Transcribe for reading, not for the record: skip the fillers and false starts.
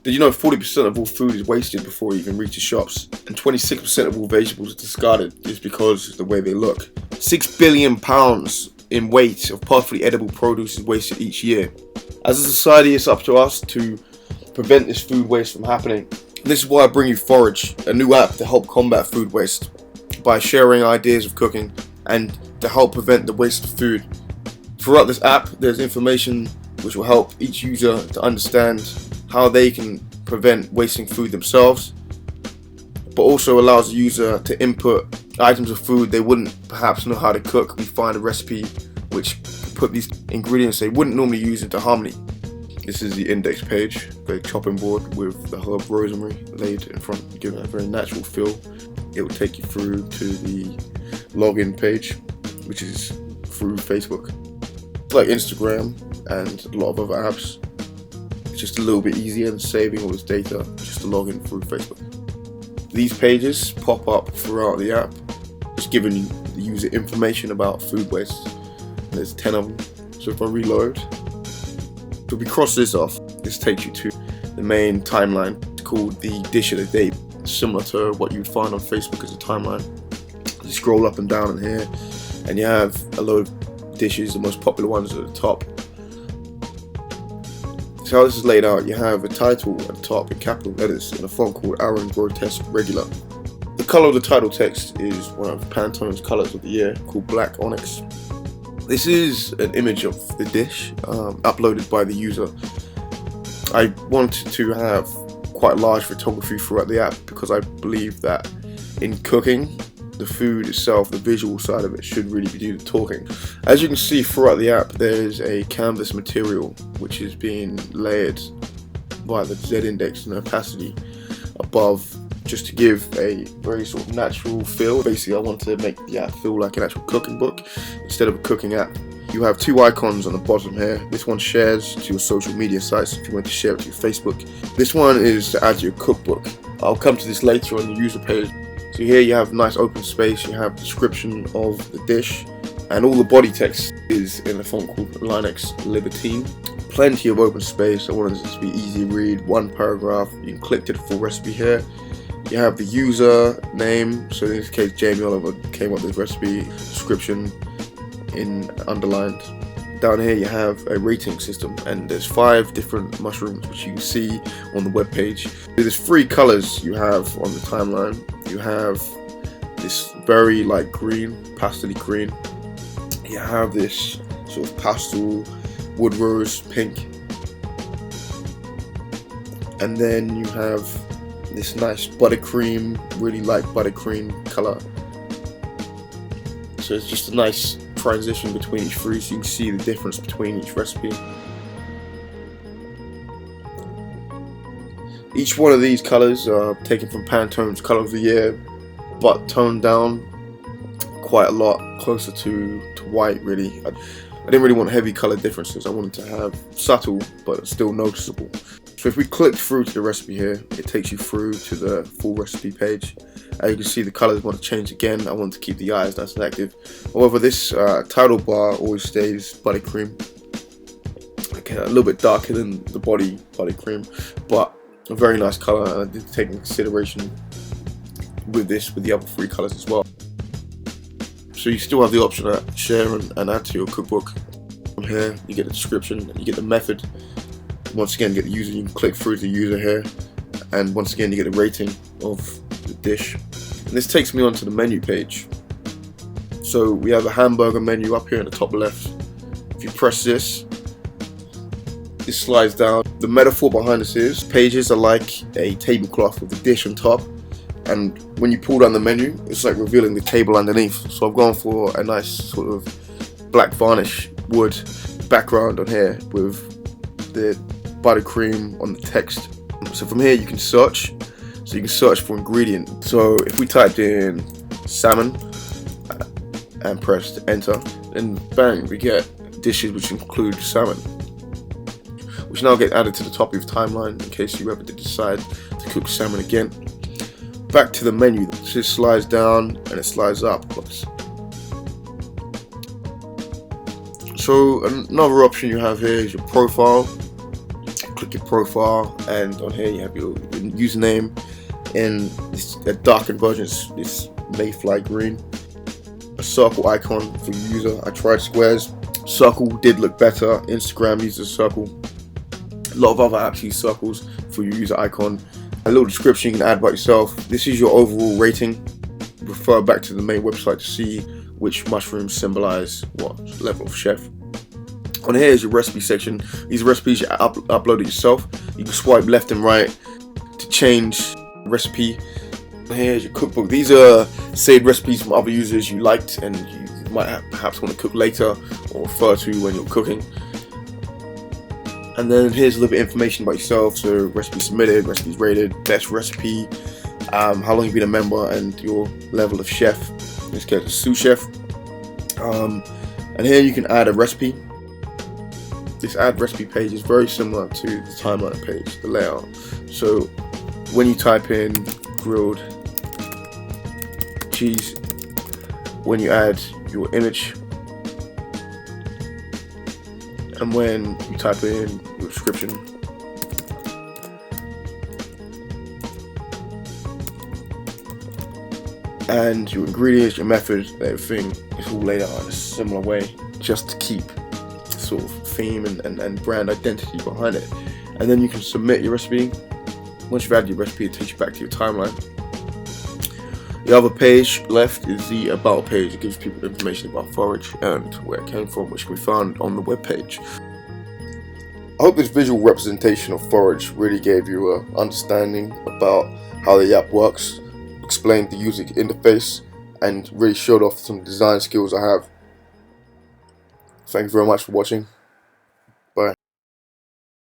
Did you know 40% of all food is wasted before it even reaches shops? And 26% of all vegetables are discarded just because of the way they look. 6 billion pounds in weight of perfectly edible produce is wasted each year. As a society, it's up to us to prevent this food waste from happening. This is why I bring you Forage, a new app to help combat food waste by sharing ideas of cooking and to help prevent the waste of food. Throughout this app, there's information which will help each user to understand how they can prevent wasting food themselves, but also allows the user to input items of food they wouldn't perhaps know how to cook. We find a recipe which put these ingredients they wouldn't normally use into harmony. This is the index page, very chopping board with the herb rosemary laid in front, giving it a very natural feel. It will take you through to the login page, which is through Facebook. It's like Instagram and a lot of other apps. It's just a little bit easier than saving all this data just to log in through Facebook. These pages pop up throughout the app, just giving the user information about food waste. There's 10 of them, so if I reload, if we cross this off, this takes you to the main timeline called the dish of the day, similar to what you'd find on Facebook as a timeline. You scroll up and down in here, and you have a load of dishes, the most popular ones at the top. So how this is laid out, you have a title at the top in capital letters in a font called Aaron Grotesque Regular. The colour of the title text is one of Pantone's colours of the year called Black Onyx. This is an image of the dish uploaded by the user. I wanted to have quite large photography throughout the app because I believe that in cooking, the food itself, the visual side of it, should really be the talking. As you can see throughout the app, there's a canvas material which is being layered by the Z index and opacity above, just to give a very sort of natural feel. Basically, I wanted to make the app feel like an actual cooking book instead of a cooking app. You have two icons on the bottom here. This one shares to your social media sites if you want to share it to your Facebook. This one is to add to your cookbook. I'll come to this later on the user page. So here you have nice open space, you have description of the dish, and all the body text is in a font called Linux Libertine. Plenty of open space. I wanted this to be easy to read, one paragraph. You can click to the full recipe here. You have the user name, so in this case Jamie Oliver came up with this recipe, description in underlined. Down here you have a rating system, and there's 5 different mushrooms which you can see on the web page. There's 3 colors you have on the timeline. You have this very light green, pastel green. You have this sort of pastel wood rose pink, and then you have this nice buttercream, really light buttercream color. So it's just a nice transition between each 3, so you can see the difference between each recipe. Each one of these colors are taken from Pantone's color of the year, but toned down quite a lot, closer to white really. I didn't really want heavy color differences. I wanted to have subtle but still noticeable. So if we click through to the recipe here, it takes you through to the full recipe page. As you can see, the colors want to change again. I want to keep the eyes nice and active. However, this title bar always stays buttercream. Okay, a little bit darker than the buttercream, but a very nice color, and I did take into consideration with the other 3 colors as well. So you still have the option to share and add to your cookbook. From here, you get the description, you get the method. Once again, you get the user. You can click through to the user here, and once again, you get a rating of the dish. And this takes me onto the menu page. So we have a hamburger menu up here in the top left. If you press this, this slides down. The metaphor behind this is pages are like a tablecloth with a dish on top, and when you pull down the menu, it's like revealing the table underneath. So I've gone for a nice sort of black varnish wood background on here with the buttercream on the text. So from here you can search. So you can search for ingredient. So if we typed in salmon and pressed enter, then bang, we get dishes which include salmon, which now get added to the top of your timeline in case you ever did decide to cook salmon again. Back to the menu. So it slides down and it slides up. Oops. So another option you have here is your profile. Click pick your profile, and on here you have your username. In this darkened version, it's Mayfly green. A circle icon for your user. I tried squares. Circle did look better. Instagram uses circle. A lot of other apps use circles for your user icon. A little description you can add about yourself. This is your overall rating. Refer back to the main website to see which mushrooms symbolize what level of chef. On here is your recipe section. These recipes you uploaded yourself. You can swipe left and right to change recipe. Here's your cookbook. These are saved recipes from other users you liked and you might perhaps want to cook later or refer to when you're cooking. And then here's a little bit of information about yourself. So recipe submitted, recipes rated, best recipe, how long you've been a member, and your level of chef. In this case, a sous chef. And here you can add a recipe. This add recipe page is very similar to the timeline page, the layout. So when you type in grilled cheese, when you add your image, and when you type in your description, and your ingredients, your method, everything is all laid out in a similar way, just to keep sort of theme and brand identity behind it. And then you can submit your recipe. Once you've added your recipe, it takes you back to your timeline. The other page left is the about page. It gives people information about Forage and where it came from, which can be found on the web page. I hope this visual representation of Forage really gave you an understanding about how the app works, explained the user interface, and really showed off some design skills I have. Thank you very much for watching.